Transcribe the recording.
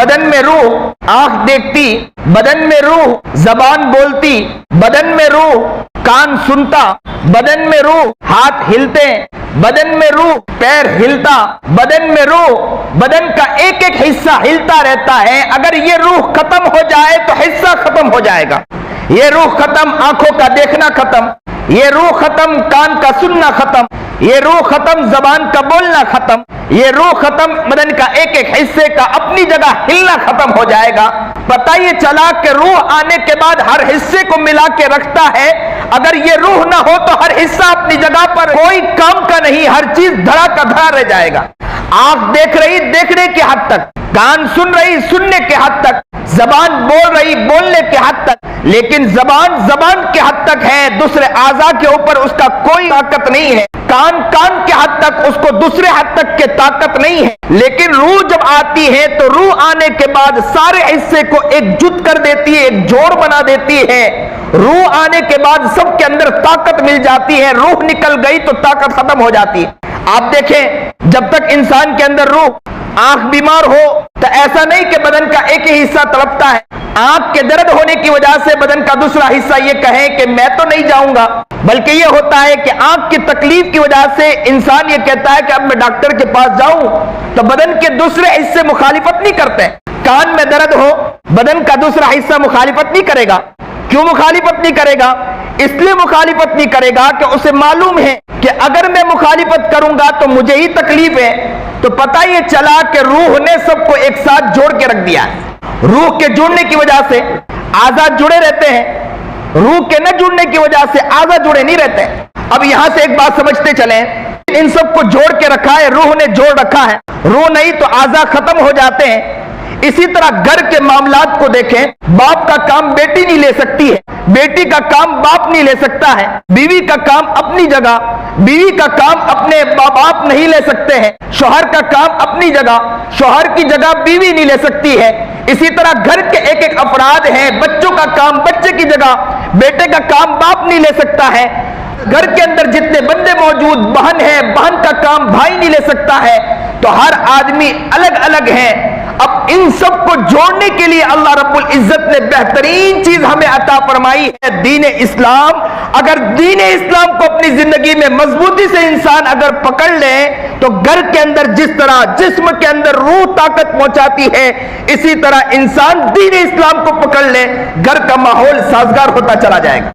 بدن میں روح، آنکھ دیکھتی، بدن میں روح، زبان بولتی، بدن میں روح، کان سنتا، بدن میں روح، ہاتھ ہلتے، بدن میں روح، پیر ہلتا، بدن میں روح، بدن کا ایک ایک حصہ ہلتا رہتا ہے۔ اگر یہ روح ختم ہو جائے تو حصہ ختم ہو جائے گا۔ یہ روح ختم، آنکھوں کا دیکھنا ختم، یہ روح ختم، کان کا سننا ختم، یہ روح ختم، زبان کا بولنا ختم، یہ روح ختم، بدن کا ایک ایک حصے کا اپنی جگہ ہلنا ختم ہو جائے گا۔ پتہ یہ چلا کہ روح آنے کے بعد ہر حصے کو ملا کے رکھتا ہے۔ اگر یہ روح نہ ہو تو ہر حصہ اپنی جگہ پر کوئی کام کا نہیں، ہر چیز دھڑا کا دھڑا رہ جائے گا۔ آنکھ دیکھ رہی دیکھنے کے حد تک، کان سن رہی سننے کے حد تک، زبان بول رہی بولنے کے حد تک، لیکن زبان کے حد تک ہے، دوسرے اعضاء کے اوپر اس کا کوئی طاقت نہیں ہے۔ کان کے حد تک، اس کو دوسرے حد تک کے طاقت نہیں ہے۔ لیکن روح جب آتی ہے تو روح آنے کے بعد سارے حصے کو ایک جت کر دیتی ہے، ایک جوڑ بنا دیتی ہے۔ روح آنے کے بعد سب کے اندر طاقت مل جاتی ہے، روح نکل گئی تو طاقت ختم ہو جاتی ہے۔ آپ دیکھیں جب تک انسان کے اندر روح، آنکھ بیمار ہو تو ایسا نہیں کہ بدن کا ایک ہی حصہ تڑپتا ہے۔ آنکھ کے درد ہونے کی وجہ سے بدن کا دوسرا حصہ یہ کہے کہ میں تو نہیں جاؤں گا، بلکہ یہ ہوتا ہے کہ آنکھ کی تکلیف کی وجہ سے انسان یہ کہتا ہے کہ اب میں ڈاکٹر کے پاس جاؤں، تو بدن کے دوسرے حصے مخالفت نہیں کرتے۔ کان میں درد ہو، بدن کا دوسرا حصہ مخالفت نہیں کرے گا۔ کیوں مخالفت نہیں کرے گا؟ اس لیے مخالفت نہیں کرے گا کہ اسے معلوم ہے کہ اگر میں مخالفت کروں گا تو مجھے ہی تکلیف ہے۔ تو پتہ یہ چلا کہ روح نے سب کو ایک ساتھ جوڑ کے رکھ دیا ہے۔ روح کے جڑنے کی وجہ سے اعضاء جڑے رہتے ہیں، روح کے نہ جڑنے کی وجہ سے اعضاء جڑے نہیں رہتے ہیں۔ اب یہاں سے ایک بات سمجھتے چلیں، ان سب کو جوڑ کے رکھا ہے، روح نے جوڑ رکھا ہے۔ روح نہیں تو اعضاء ختم ہو جاتے ہیں۔ اسی طرح گھر کے معاملات کو دیکھیں، باپ کا کام بیٹی نہیں لے سکتی ہے، بیٹی کا کام باپ نہیں لے سکتا ہے، بیوی کا کام اپنی جگہ، بیوی کا کام اپنے باپ نہیں لے سکتے ہیں، شوہر کا کام اپنی جگہ، شوہر کی جگہ بیوی نہیں لے سکتی ہے۔ اسی طرح گھر کے ایک ایک افراد ہیں، بچوں کا کام بچے کی جگہ، بیٹے کا کام باپ نہیں لے سکتا ہے۔ گھر کے اندر جتنے بندے موجود، بہن ہے، بہن کا کام بھائی نہیں لے سکتا ہے۔ تو ہر آدمی الگ الگ ہے۔ اب ان سب کو جوڑنے کے لیے اللہ رب العزت نے بہترین چیز ہمیں عطا فرمائی ہے، دین اسلام۔ اگر دین اسلام کو اپنی زندگی میں مضبوطی سے انسان اگر پکڑ لے تو گھر کے اندر جس طرح جسم کے اندر روح طاقت پہنچاتی ہے، اسی طرح انسان دین اسلام کو پکڑ لے، گھر کا ماحول سازگار ہوتا چلا جائے گا۔